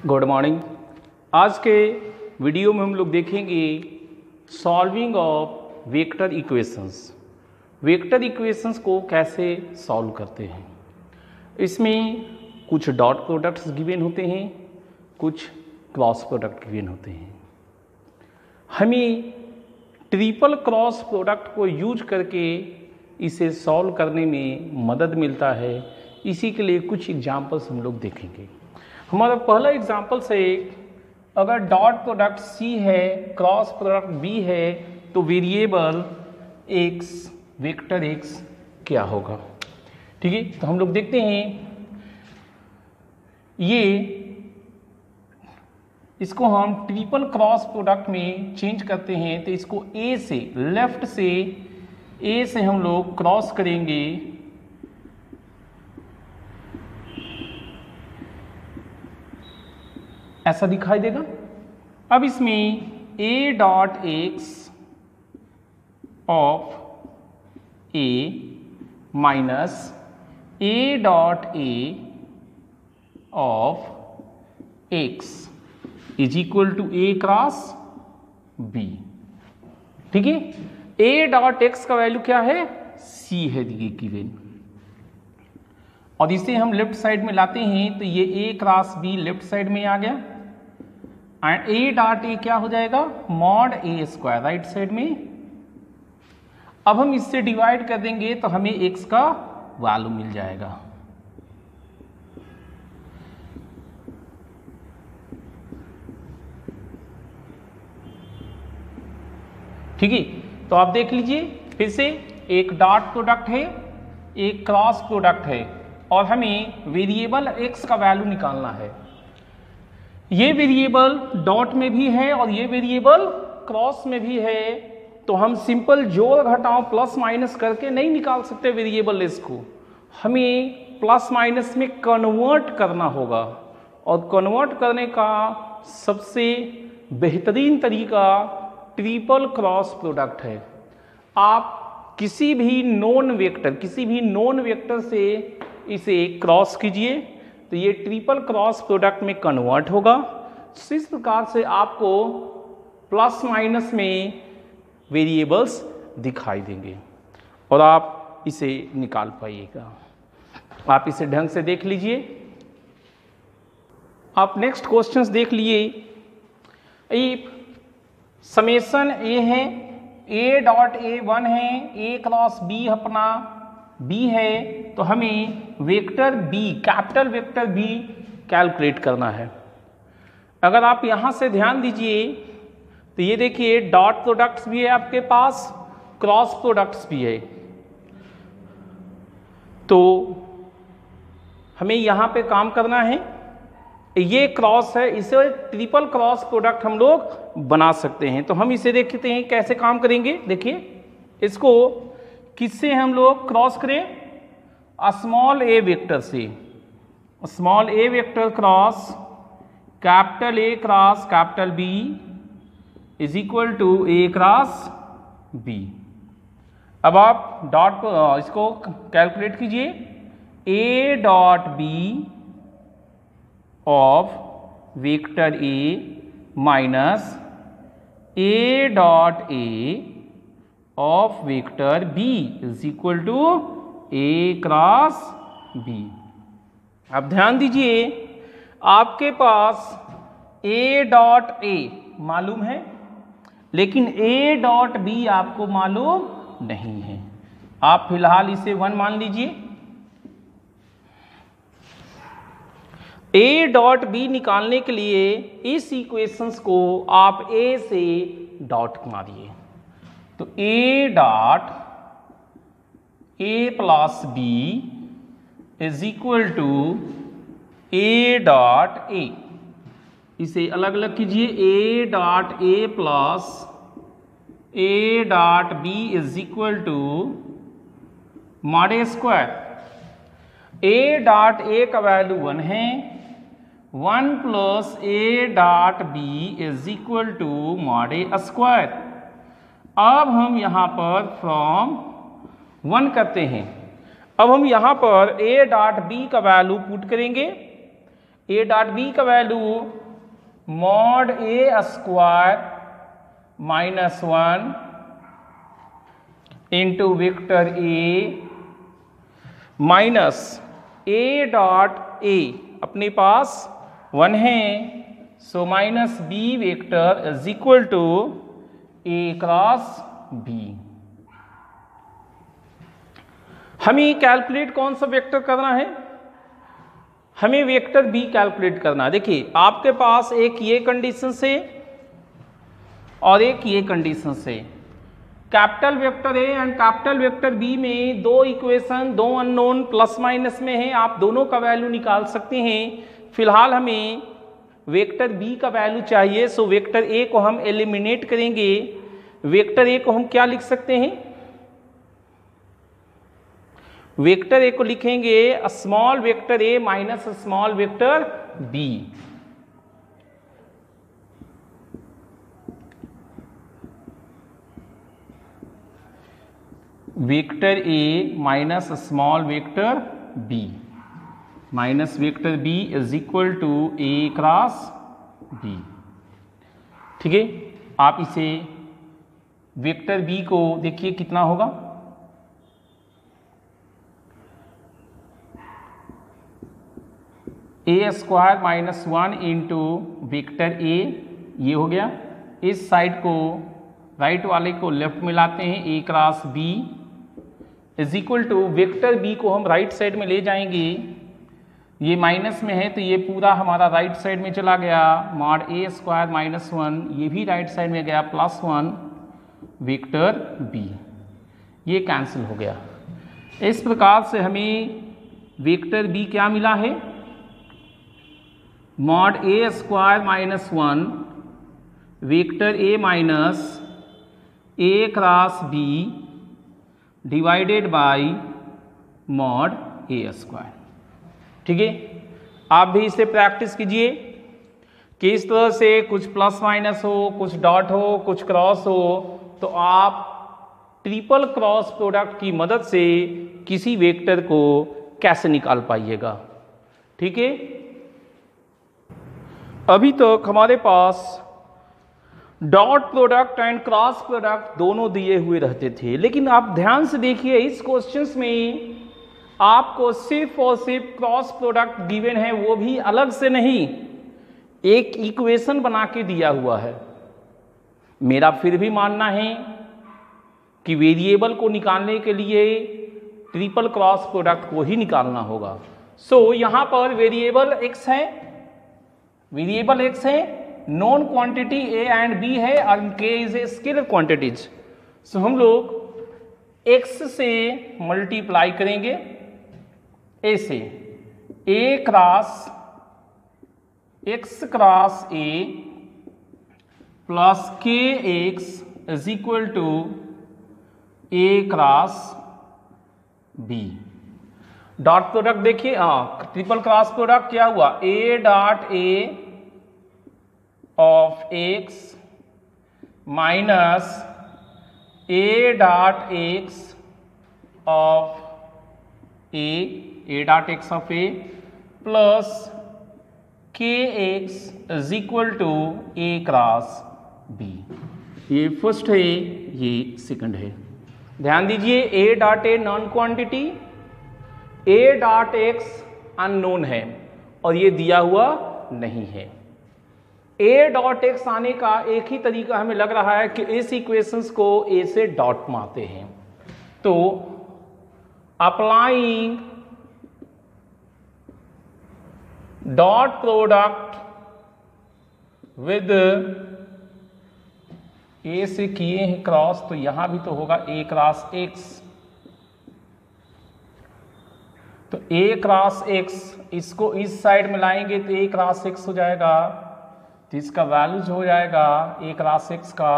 Good morning. आज के video में हम लोग देखेंगे solving of vector equations. Vector equations को कैसे सॉल्व करते हैं। इसमें कुछ डॉट प्रोडक्ट्स गिवन होते हैं, कुछ क्रॉस प्रोडक्ट गिवन होते हैं। हमें ट्रिपल क्रॉस प्रोडक्ट को यूज करके इसे सॉल्व करने में मदद मिलता है। इसी के लिए कुछ एग्जांपल्स हम लोग देखेंगे। हमारा पहला एग्जांपल से अगर डॉट प्रोडक्ट C है, क्रॉस प्रोडक्ट B है, तो वेरिएबल x वेक्टर x क्या होगा। ठीक है, तो हम लोग देखते हैं ये इसको हम ट्रिपल क्रॉस प्रोडक्ट में चेंज करते हैं। तो इसको A से लेफ्ट से A से हम लोग क्रॉस करेंगे, ऐसा दिखाई देगा। अब इसमें A dot x of A minus A dot A of x is equal to A cross B। ठीक है, A डॉट x का वैल्यू क्या है, C है गिवन, और इसे हम लेफ्ट साइड में लाते हैं तो ये A cross B left side में आ गया, एंड A डॉट A क्या हो जाएगा, mod A square right side में। अब हम इससे डिवाइड कर देंगे तो हमें x का वैल्यू मिल जाएगा। ठीक है, तो आप देख लीजिए फिर से, एक डॉट प्रोडक्ट है, एक क्रॉस प्रोडक्ट है, और हमें वेरिएबल x का वैल्यू निकालना है। ये वेरिएबल डॉट में भी है और ये वेरिएबल क्रॉस में भी है, तो हम सिंपल जोड़ घटाव प्लस माइनस करके नहीं निकाल सकते वेरिएबल s को। हमें प्लस माइनस में कन्वर्ट करना होगा, और कन्वर्ट करने का सबसे बेहतरीन तरीका ट्रिपल क्रॉस प्रोडक्ट है। आप किसी भी नॉन वेक्टर से इसे क्रॉस कीजिए तो ये ट्रिपल क्रॉस प्रोडक्ट में कन्वर्ट होगा। इस प्रकार से आपको प्लस माइनस में वेरिएबल्स दिखाई देंगे और आप इसे निकाल पाइएगा। आप इसे ढंग से देख लीजिए। आप नेक्स्ट क्वेश्चंस देख लिए। समेशन A है, A डॉट A1 है, A क्रॉस B अपना B है, तो हमें vector B, capital vector B calculate करना है। अगर आप यहाँ से ध्यान दीजिए तो ये देखिए डॉट प्रोडक्ट्स भी है आपके पास, क्रॉस प्रोडक्ट्स भी है, तो हमें यहाँ पे काम करना है। ये क्रॉस है, इसे ट्रिपल क्रॉस प्रोडक्ट हम लोग बना सकते हैं। तो हम इसे देखते हैं कैसे काम करेंगे। देखिए, इसको किससे हम लोग क्रॉस करें, स्मॉल a वेक्टर से। Small a vector cross capital A cross capital B is equal to A cross B। अब आप डॉट इसको कैलकुलेट कीजिए। A dot B of vector A minus A dot A of vector B is equal to A cross B। अब ध्यान दीजिए, आपके पास A dot A मालूम है, लेकिन A डॉट B आपको मालूम नहीं है। आप फिलहाल इसे 1 मान लीजिए। A डॉट B निकालने के लिए इस इक्वेशंस को आप A से डॉट मारिए, तो A dot A plus B is equal to A dot A। इसे अलग अलग कीजिए। A dot A plus A dot B is equal to mod A square. A dot A का वैल्यू 1 है, 1 plus A dot B is equal to mod A square. अब हम यहाँ पर फ्रॉम 1 करते हैं। अब हम यहाँ पर A डॉट B का वैल्यू पुट करेंगे। ए डॉट बी का value mod A square minus 1 into vector A minus A dot A अपने पास 1 है, so minus B vector is equal to A cross B. हमें कैलकुलेट कौन सा vector करना है? हमें वेक्टर बी कैलकुलेट करना है। देखिए आपके पास एक ये कंडीशन से और एक ये कंडीशन से, capital vector A and capital vector B में दो इक्वेशन, दो अननोन प्लस माइनस में है, आप दोनों का वैल्यू निकाल सकते हैं। फिलहाल हमें वेक्टर बी का वैल्यू चाहिए, सो वेक्टर ए को हम एलिमिनेट करेंगे। वेक्टर ए को हम क्या लिख सकते हैं? वेक्टर ए को लिखेंगे small vector A minus small vector B. Vector A minus small vector B, minus vector B is equal to A cross B. ठीक है, आप इसे वेक्टर बी को देखिए कितना होगा, a square minus 1 into vector a, ये हो गया। इस साइड को राइट वाले को लेफ्ट में लाते हैं, a cross b is equal to vector b को हम राइट साइड में ले जाएंगे, ये माइनस में है तो ये पूरा हमारा राइट साइड में चला गया, मॉड ए स्क्वायर माइनस 1, ये भी राइट साइड में गया, प्लस 1 वेक्टर बी, ये कैंसिल हो गया। इस प्रकार से हमें वेक्टर बी क्या मिला है? Mod A square minus 1 vector A minus A cross B divided by mod A square. ठीक है, आप भी इसे प्रैक्टिस कीजिए कि इस तरह से कुछ प्लस माइनस हो, कुछ डॉट हो, कुछ क्रॉस हो, तो आप ट्रिपल क्रॉस प्रोडक्ट की मदद से किसी वेक्टर को कैसे निकाल पाइएगा। ठीक है, अभी तक हमारे पास dot product and cross product दोनों दिए हुए रहते थे, लेकिन आप ध्यान से देखिए इस क्वेश्चंस में आपको सिर्फ और सिर्फ क्रॉस प्रोडक्ट गिवन है, वो भी अलग से नहीं, एक इक्वेशन बना के दिया हुआ है। मेरा फिर भी मानना है कि वेरिएबल को निकालने के लिए ट्रिपल क्रॉस प्रोडक्ट को ही निकालना होगा। सो यहां पर वेरिएबल एक्स है, वेरिएबल एक्स है, known quantity a and b है और k is a scalar quantities. So हम लोग एक्स से मल्टीप्लाई करेंगे, ए से, a cross x cross A plus k x is equal to A cross b. Dot product देखिए, triple cross product क्या हुआ, a dot A of x minus A dot x of a dot x of A plus k x is equal to A cross B. ये first है, ये second है। ध्यान दीजिए, A dot A known quantity, A dot x unknown है और ये दिया हुआ नहीं है। ए डॉट एक्स आने का एक ही तरीका हमें लग रहा है कि इस इक्वेशंस को ए से डॉट मारते हैं, तो अप्लाइंग डॉट प्रोडक्ट विद ए से किए हैं क्रॉस, तो यहां भी तो होगा ए क्रॉस एक्स, तो ए क्रॉस एक्स, इसको इस साइड में लाएंगे तो ए क्रॉस एक्स हो जाएगा, तो इसका वैल्यूज हो जाएगा ए क्रॉस एक्स का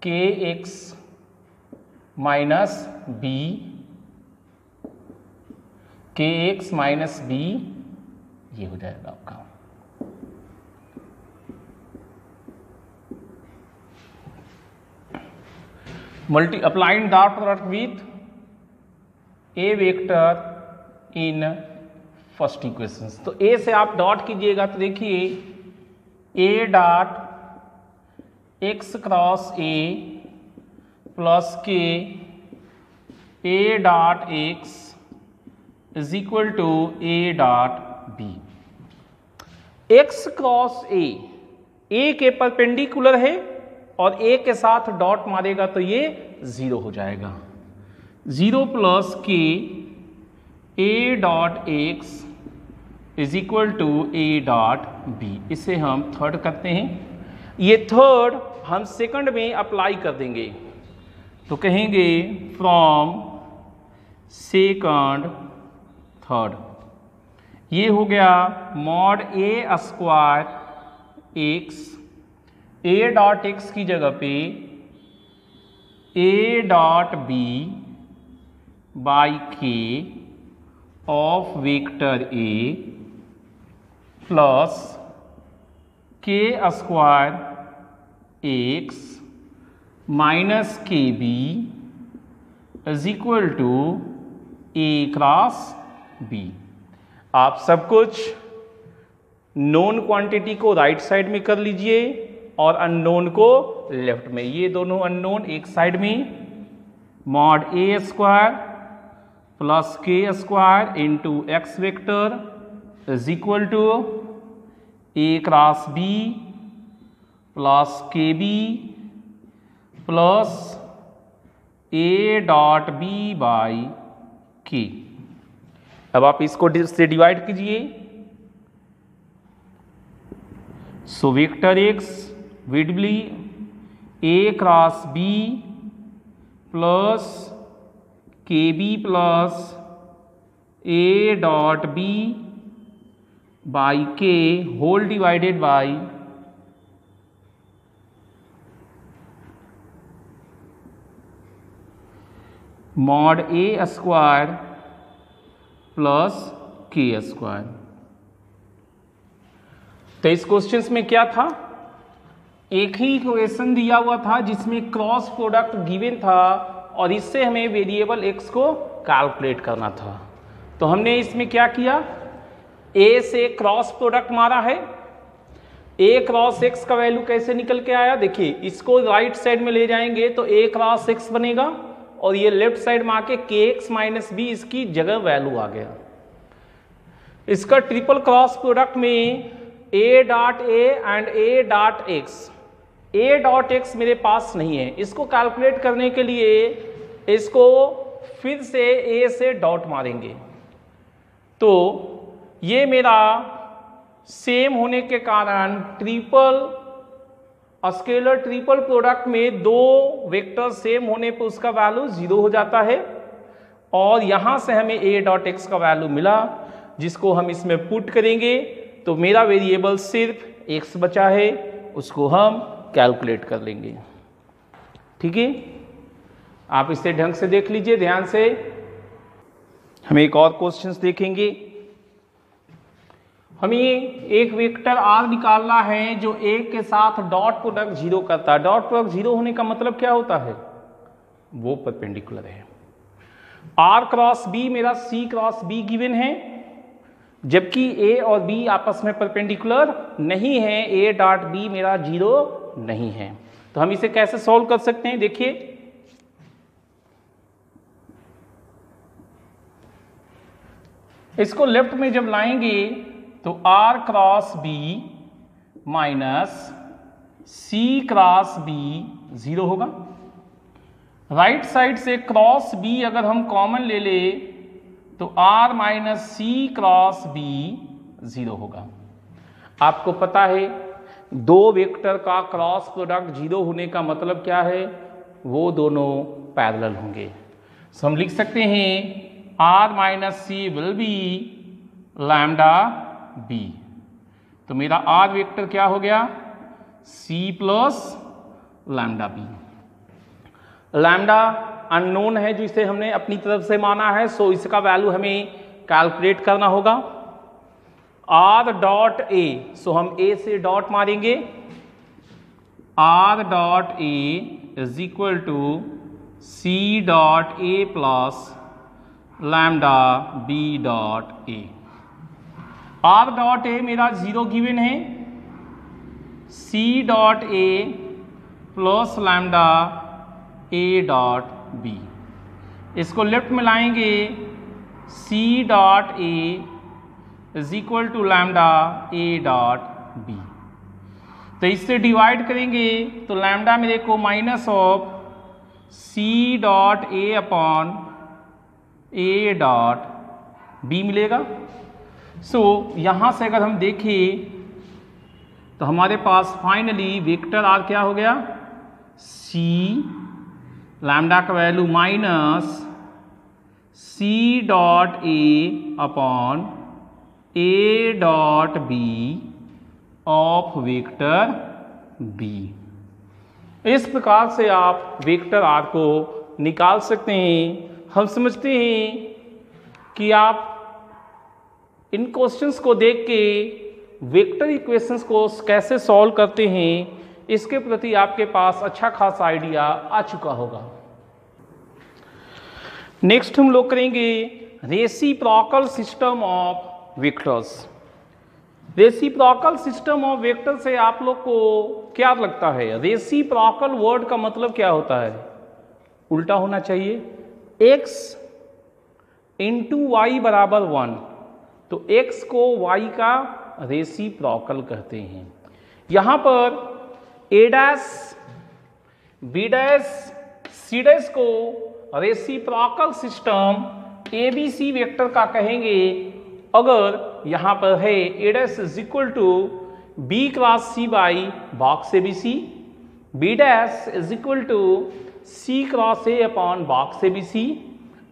k x minus b, k x minus b, ये हो जाएगा आपका। Applying dot product with a vector in first equation. तो ए से आप डॉट कीजिएगा तो देखिए a dot x cross A plus के ए dot x is equal to A dot b. X cross a के परपेंडिकुलर है और ए के साथ डॉट मारेगा तो ये 0 हो जाएगा। 0 प्लस के ए dot x is equal to A dot B. इसे हम थर्ड करते हैं। ये थर्ड हम सेकंड में अप्लाई कर देंगे तो कहेंगे फ्रॉम सेकंड थर्ड। ये हो गया mod A square x, A dot x की जगह पे A dot B by K of vector A plus के square x minus K B is equal to A cross B. आप सब कुछ नोन क्वांटिटी को राइट साइड में कर लीजिए और अननोन को लेफ्ट में। ये दोनों अननोन एक साइड में, मॉड ए स्क्वायर प्लस के square into x vector is equal to A cross b plus k b plus a dot B by k. अब आप इसको से डिवाइड कीजिए। So vector x with b a cross b plus k b plus a dot B by k whole divided by mod A square plus के square. तो इस question में क्या था, एक ही इक्वेशन दिया हुआ था जिसमें क्रॉस प्रोडक्ट गिवन था और इससे हमें वेरिएबल एक्स को कैलकुलेट करना था। तो हमने इसमें क्या किया, ए से क्रॉस प्रोडक्ट मारा है। ए क्रॉस एक्स का वैल्यू कैसे निकल के आया, देखिए इसको राइट साइड में ले जाएंगे तो ए क्रॉस एक्स बनेगा और ये लेफ्ट साइड में आके के एक्स माइनस बी इसकी जगह वैल्यू आ गया। इसका ट्रिपल क्रॉस प्रोडक्ट में ए dot A and A dot x, A dot x मेरे पास नहीं है। इसको कैलकुलेट करने के लिए इसको फिर से ए से डॉट मारेंगे तो ये मेरा सेम होने के कारण ट्रिपल स्केलर ट्रिपल प्रोडक्ट में दो वेक्टर सेम होने पर उसका वैल्यू 0 हो जाता है और यहां से हमें ए डॉट एक्स का वैल्यू मिला जिसको हम इसमें पुट करेंगे तो मेरा वेरिएबल सिर्फ एक्स बचा है, उसको हम कैलकुलेट कर लेंगे। ठीक है, आप इसे ढंग से देख लीजिए ध्यान से। हम एक और क्वेश्चंस देखेंगे। हमें एक वेक्टर आर निकालना है जो ए के साथ डॉट प्रोडक्ट 0 करता है। डॉट प्रोडक्ट 0 होने का मतलब क्या होता है, वो परपेंडिकुलर है। आर क्रॉस बी मेरा सी क्रॉस बी गिवन है, जबकि ए और बी आपस में परपेंडिकुलर नहीं है। ए डॉट बी मेरा 0 नहीं है। तो हम इसे कैसे सॉल्व कर सकते हैं, देखिए इसको लेफ्ट में जब लाएंगे तो R cross B minus C cross B 0 होगा। राइट साइड से क्रॉस बी अगर हम कॉमन ले ले तो R minus C cross B 0 होगा। आपको पता है दो वेक्टर का क्रॉस प्रोडक्ट 0 होने का मतलब क्या है, वो दोनों पैरेलल होंगे। सो हम लिख सकते हैं R minus C will be lambda B. तो मेरा आर वेक्टर क्या हो गया, C plus lambda B. Lambda unknown है जिसे हमने अपनी तरफ से माना है, सो इसका वैल्यू हमें कैलकुलेट करना होगा। आर डॉट ए, सो हम ए से डॉट मारेंगे। R dot A is equal to C dot A plus lambda B dot A. R dot A मेरा 0 गिवन है, C dot A plus lambda A dot B. इसको left में लाएंगे, C dot A is equal to lambda A dot B. तो इससे divide करेंगे तो lambda मेरे को minus of C dot A upon A dot B मिलेगा। सो यहाँ से अगर हम देखें तो हमारे पास फाइनली वेक्टर आर क्या हो गया, सी लैम्डा का value minus C dot A upon A dot B of vector B. इस प्रकार से आप वेक्टर आर को निकाल सकते हैं। हम समझते हैं कि आप इन क्वेश्चंस को देख के वेक्टर इक्वेशंस को कैसे सॉल्व करते हैं, इसके प्रति आपके पास अच्छा खासा आइडिया आ चुका होगा। नेक्स्ट हम लोग करेंगे reciprocal system of vectors. Reciprocal system of vector से आप लोग को क्या लगता है? रेसिप्रोकल वर्ड का मतलब क्या होता है? उल्टा होना चाहिए। x इंटू वाई बराबर 1, तो x को y का रेसिप्रोकल कहते हैं। यहां पर a dash b dash c dash को रेसिप्रोकल सिस्टम ABC वेक्टर का कहेंगे अगर यहां पर है a dash is equal to b cross c by box ABC, b dash is equal to c cross a upon box ABC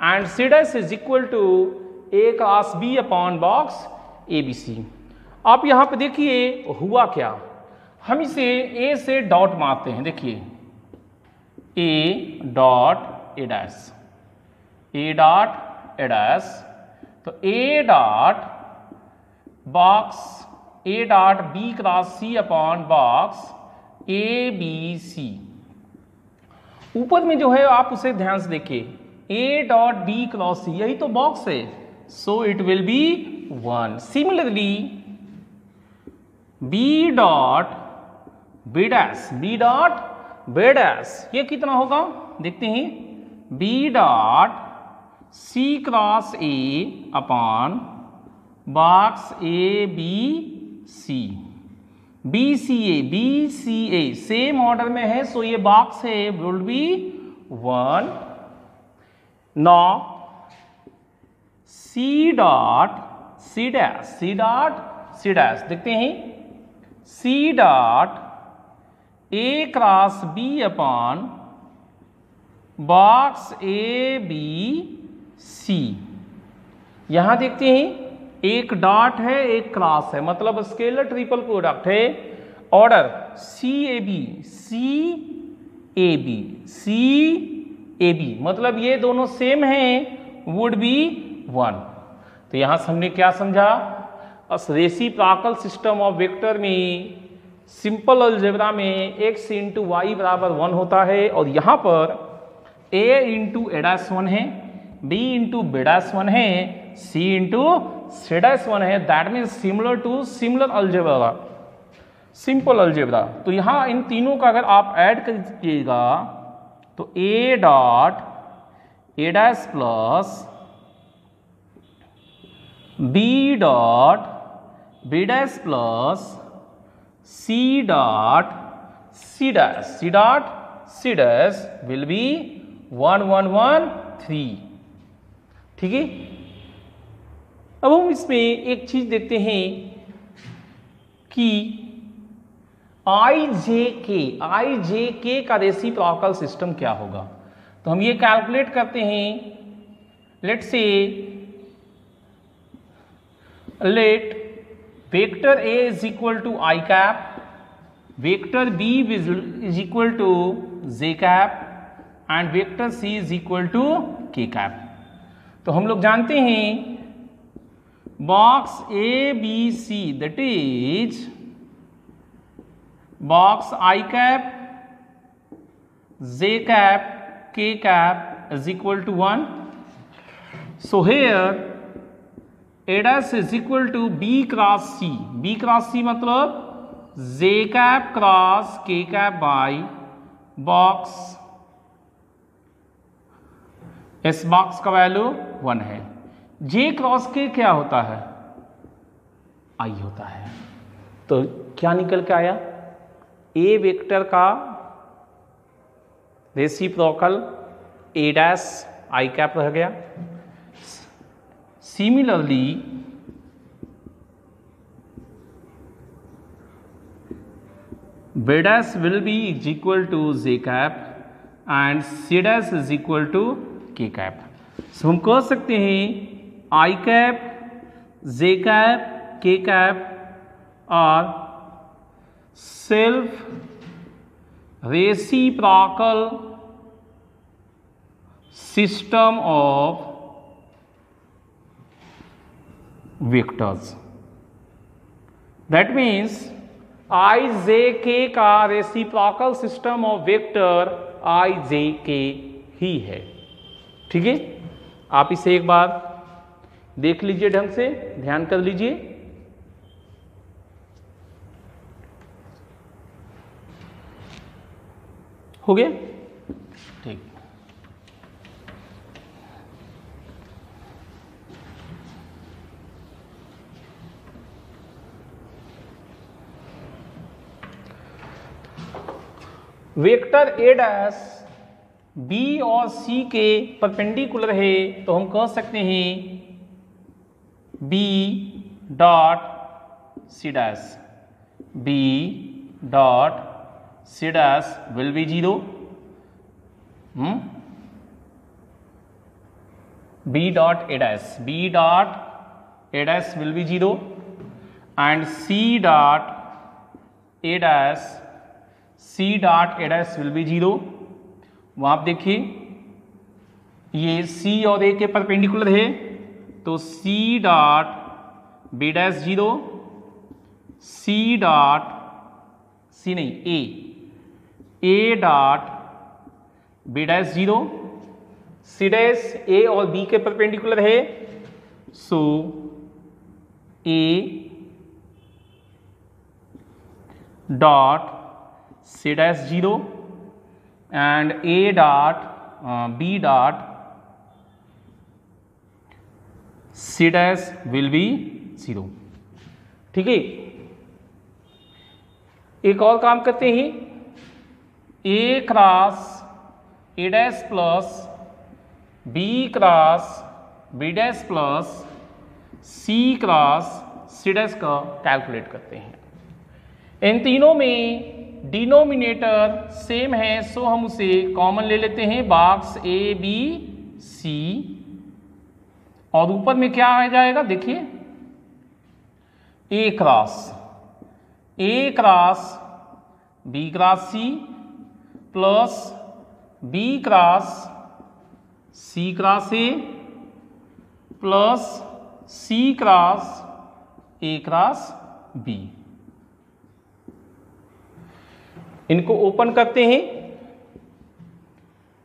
and c dash is equal to a cross b upon box ABC। आप यहां पे देखिए हुआ क्या, हम इसे a से dot मारते हैं। देखिए a dot a dash, a dot a dash, तो a dot box a dot b cross c upon box ABC। ऊपर में जो है आप उसे ध्यान से देखिए, a dot b cross c, यही तो बॉक्स है, so it will be 1। Similarly b dot b dash, b dot b dash, ये कितना होगा देखते हैं, b dot c cross a upon box ABC, BCA same order में है, सो ये बॉक्स है, will be 1। Now C dot C dash, C dot C dash, देखते हैं C dot A cross B upon box ABC। यहां देखते हैं एक डॉट है एक क्रॉस है, मतलब स्केलर ट्रिपल प्रोडक्ट है। ऑर्डर CAB, CAB, CAB, मतलब ये दोनों सेम हैं, वुड बी 1। तो यहां से हमने क्या समझा, रेसिप्रोकल सिस्टम ऑफ वेक्टर में सिंपल अलजेब्रा में x इंटू वाई बराबर 1 होता है, और यहां पर a इंटू a डैश 1 है, b इंटू b डैश 1 है, c इंटू c डैश 1 है। That means similar to similar algebra, simple algebra. तो यहां इन तीनों का अगर आप ऐड करिएगा तो a dot a dash plus b dot b dash plus c dot c dash, c dot c dash will B 1 1 1 3। ठीक है, अब हम इसमें एक चीज देखते हैं कि आई जे के का रेसिप्रोकल सिस्टम क्या होगा। तो हम ये कैलकुलेट करते हैं। Let say let vector A is equal to i cap, vector B is equal to j cap and vector C is equal to k cap. तो हम लोग जानते हैं box ABC that is box i cap, J cap, के cap is equal to 1। So here A dash is equal to B cross C. B cross C मतलब j cap cross k cap by box, इस box का value 1 है। जे cross के क्या होता है, आई होता है। तो क्या निकल के आया, ए वेक्टर का reciprocal A dash I cap रह गया। Similarly B dash will be is equal to J cap and C dash is equal to K cap. So हम कह सकते हैं I cap, J cap, K cap are self reciprocal system of vectors. That means आई जे के का reciprocal system of vector आई जे के ही है। ठीक है, आप इसे एक बार देख लीजिए, ढंग से ध्यान कर लीजिए। हो गया, ठीक। वेक्टर ए डैश बी और सी के परपेंडिकुलर है, तो हम कह सकते हैं B dot C dash, B dot C dash will be 0, B dot A dash, B dot A dash will be 0 and C dot A dash, C dot A dash will be 0। वहां आप देखिए ये C और A के perpendicular है, तो C dot B dash 0, C dot C नहीं A dot B dash 0, C dash A और B के परपेंडिकुलर है, सो A dot C dash 0 and A dot B dot C dash will be 0। ठीक है, एक और काम करते हैं, A cross A dash plus B cross B dash plus C cross C dash का कैलकुलेट करते हैं। इन तीनों में डिनोमिनेटर सेम है, सो हम उसे कॉमन ले लेते हैं, बॉक्स ए बी सी, और ऊपर में क्या आ जाएगा देखिए, A cross B cross C plus B cross C cross A plus C cross A cross B. इनको ओपन करते हैं,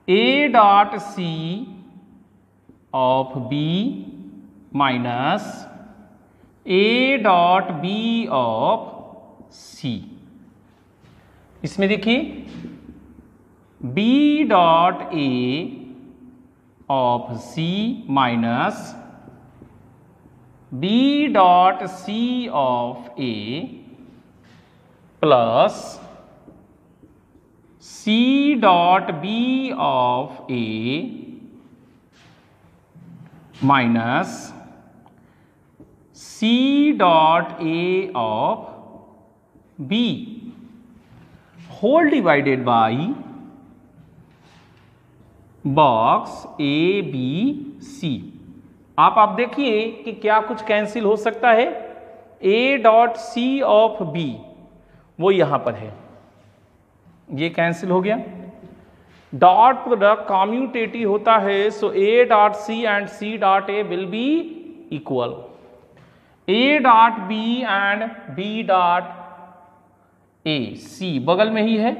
A dot C of B minus A dot B of C. इसमें देखिए B dot A of C minus B dot C of A plus C dot B of A minus C dot A of B whole divided by box A B C। आप देखिए कि क्या कुछ cancel हो सकता है। A dot C of B वो यहां पर है, ये कैंसिल हो गया। डॉट प्रोडक्ट कॉम्यूटेटिव होता है, so A dot C and C dot A will be equal, A dot B and B dot A, C बगल में ही है,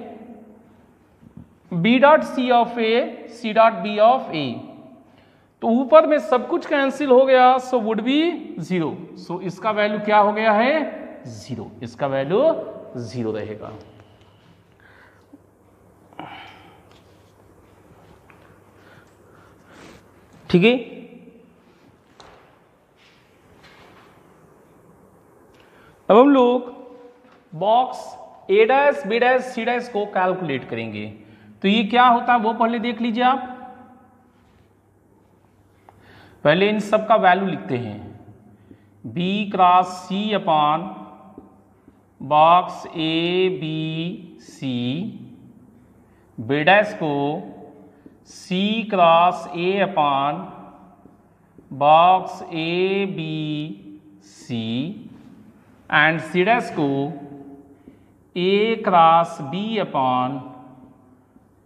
B dot C of A C dot B of A. तो ऊपर में सब कुछ कैंसिल हो गया, सो वुड बी 0। सो इसका वैल्यू क्या हो गया है 0, इसका वैल्यू 0 रहेगा। ठीक है, अब हम लोग box A dash B dash C dash को कैलकुलेट करेंगे। तो ये क्या होता है वो पहले देख लीजिए आप। पहले इन सब का वैल्यू लिखते हैं, B cross C upon box A B C, B dash को C cross A upon box A B C, and C dash को A cross B upon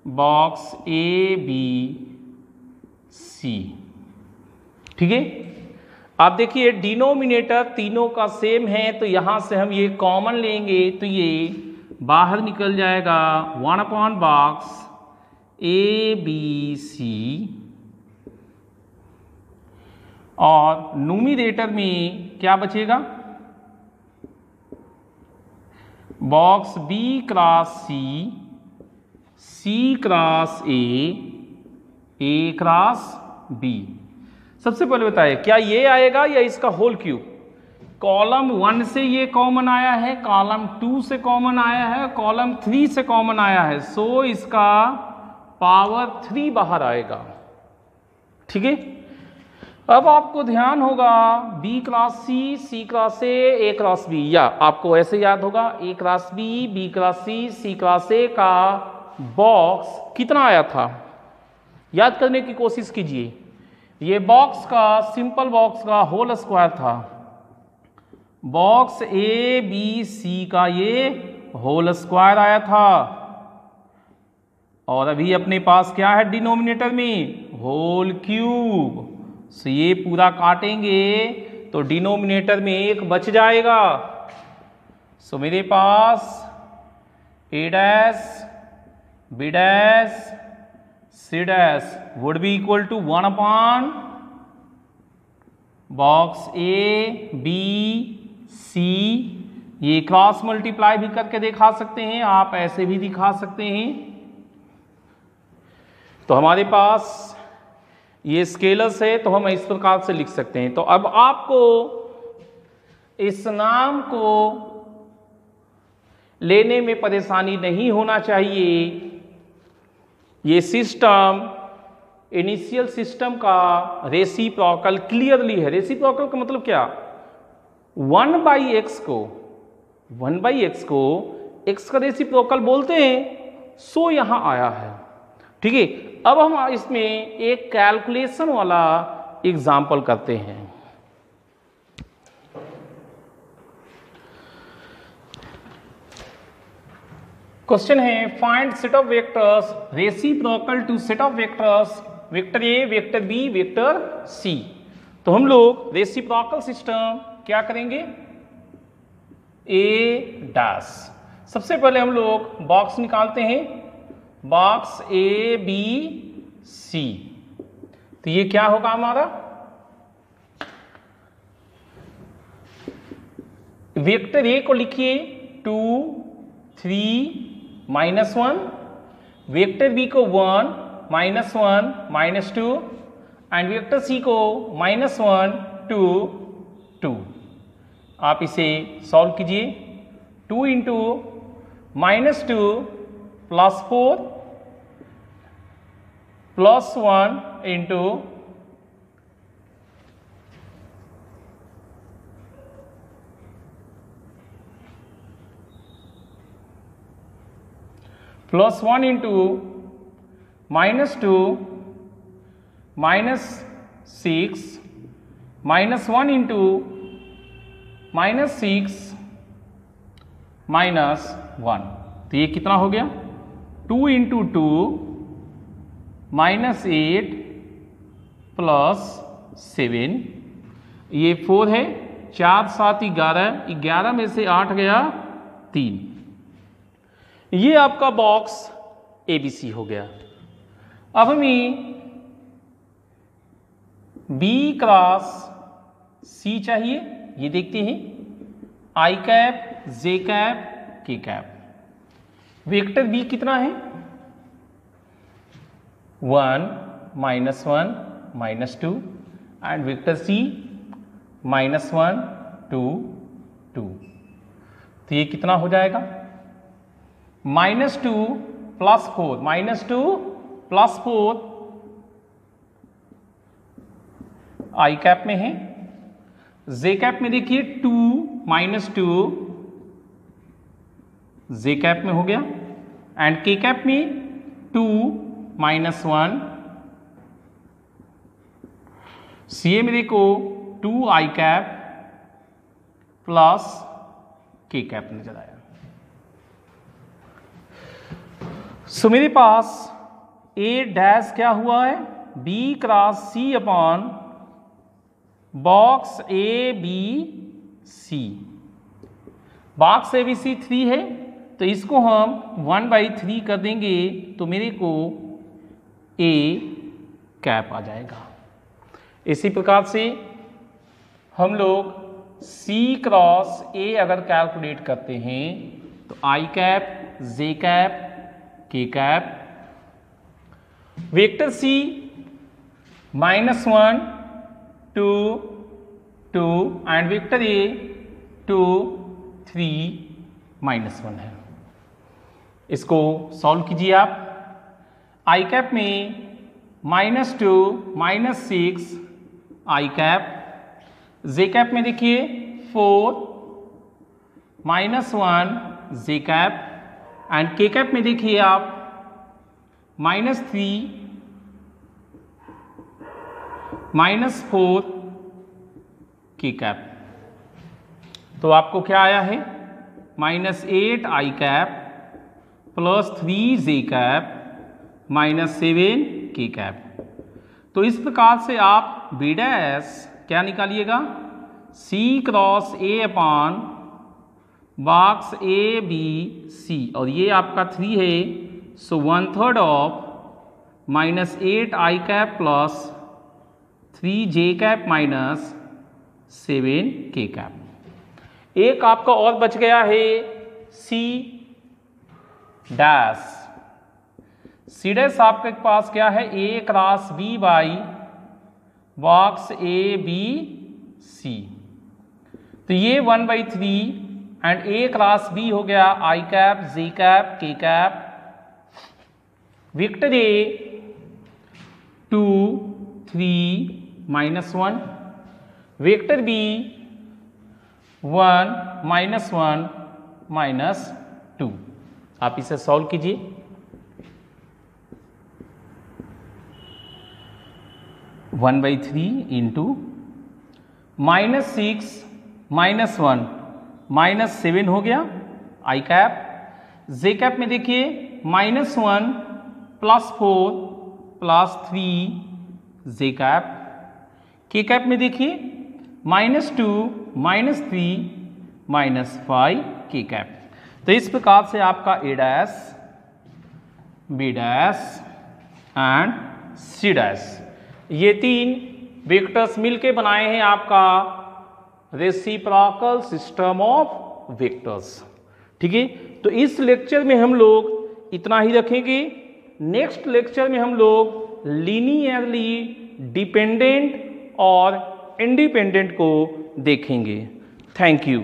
box A B C. ठीक है, आप देखिए डिनोमिनेटर तीनों का सेम है, तो यहां से हम ये कॉमन लेंगे तो ये बाहर निकल जाएगा 1 upon box A B C, और न्यूमरेटर में क्या बचेगा box B cross C, C cross A cross B. सबसे पहले बताइए क्या ये आएगा या इसका होल क्यूब? कॉलम 1 से ये कॉमन आया है, कॉलम 2 से कॉमन आया है, कॉलम 3 से कॉमन आया है, सो इसका पावर 3 बाहर आएगा। ठीक है, अब आपको ध्यान होगा B cross C cross A cross B, या आपको ऐसे याद होगा A cross B cross C cross A का बॉक्स कितना आया था, याद करने की कोशिश कीजिए। ये बॉक्स का सिंपल बॉक्स का होल स्क्वायर था, बॉक्स ए बी सी का ये होल स्क्वायर आया था, और अभी अपने पास क्या है डिनोमिनेटर में होल क्यूब। सो ये पूरा काटेंगे तो डिनोमिनेटर में 1 बच जाएगा। सो मेरे पास A dash B dash C dash would be equal to 1 upon box A B C. ये क्रॉस मल्टीप्लाई भी करके दिखा सकते हैं, आप ऐसे भी दिखा सकते हैं। तो हमारे पास ये स्केलर्स है तो हम इस प्रकार से लिख सकते हैं। तो अब आपको इस नाम को लेने में परेशानी नहीं होना चाहिए। ये सिस्टम इनिशियल सिस्टम का रेसिप्रोकल क्लियरली है। रेसिप्रोकल का मतलब क्या, 1/x को x का रेसिप्रोकल बोलते हैं, सो यहां आया है। ठीक है, अब हम इसमें एक कैलकुलेशन वाला एग्जाम्पल करते हैं। क्वेश्चन है find set of vectors reciprocal to set of vectors vector A vector B vector C. तो हम लोग रेसिप्रोकल सिस्टम क्या करेंगे, ए डैश। सबसे पहले हम लोग बॉक्स निकालते हैं, बॉक्स ए बी सी। तो ये क्या होगा हमारा, वेक्टर ए को लिखिए 2 3 -1, वेक्टर बी को 1 -1 -2, एंड वेक्टर सी को -1 2 2। आप इसे सॉल्व कीजिए, 2 × -2 +4 +1 × +1 × -2 -6 -1 × -6 -1। तो ये कितना हो गया, 2 × 2 -8 +7, ये 4 है, 4 7 11, 11 में से 8 गया 3। ये आपका बॉक्स ABC हो गया। अब हमें बी क्रॉस सी चाहिए, ये देखते हैं, आई कैप, जे कैप, के कैप। वेक्टर बी कितना है? 1 -1 -2 एंड वेक्टर सी -1 2 2। तो ये कितना हो जाएगा? -2 + 4, -2 + 4 आई कैप में है। जे कैप में देखिए 2 -2 जे कैप में हो गया एंड के कैप में 2 -1 सी ए में देखो 2 आई कैप प्लस के कैप नजर आया। सो मेरे पास ए डैश क्या हुआ है? B cross C upon box A B C. Box A B C 3 है तो इसको हम 1/3 कर देंगे तो मेरे को ए कैप आ जाएगा। इसी प्रकार से हम लोग सी क्रॉस ए अगर कैलकुलेट करते हैं तो आई कैप, जे कैप, के cap, vector C -1 2 2 and vector A 2 3 -1 है। इसको सॉल्व कीजिए आप। आई कैप में -2 -6 आई कैप, जे कैप में देखिए 4 -1 जे कैप एंड के कैप में देखिए आप -3 -4 के कैप। तो आपको क्या आया है? -8 i cap plus 3 j cap -7 k cap. तो इस प्रकार से आप बी डैश क्या निकालिएगा? C cross A upon box A B C और ये आपका 3 है। So 1/3 of -8 i cap plus 3 j cap -7 k cap. एक आपका और बच गया है सी डैश। सी डैश आपके पास क्या है? A cross B by box A B C. तो ये 1/3 एंड ए क्रॉस बी हो गया आई कैप, जे कैप, के cap. Vector A 2 3 -1, vector B 1 -1 -2। आप इसे सॉल्व कीजिए। (1/3) इंटू -6 -1 -7 हो गया आई कैप। जे कैप में देखिए -1 + 4 + 3 जे कैप। के कैप में देखिए -2 -3 -5 के कैप। तो इस प्रकार से आपका A dash, B dash and C dash ये 3 वेक्टर्स मिलके बनाए हैं आपका रेसिप्रोकल सिस्टम ऑफ वेक्टर्स। ठीक है, तो इस लेक्चर में हम लोग इतना ही रखेंगे। नेक्स्ट लेक्चर में हम लोग लीनियरली डिपेंडेंट और इंडिपेंडेंट को देखेंगे। Thank you.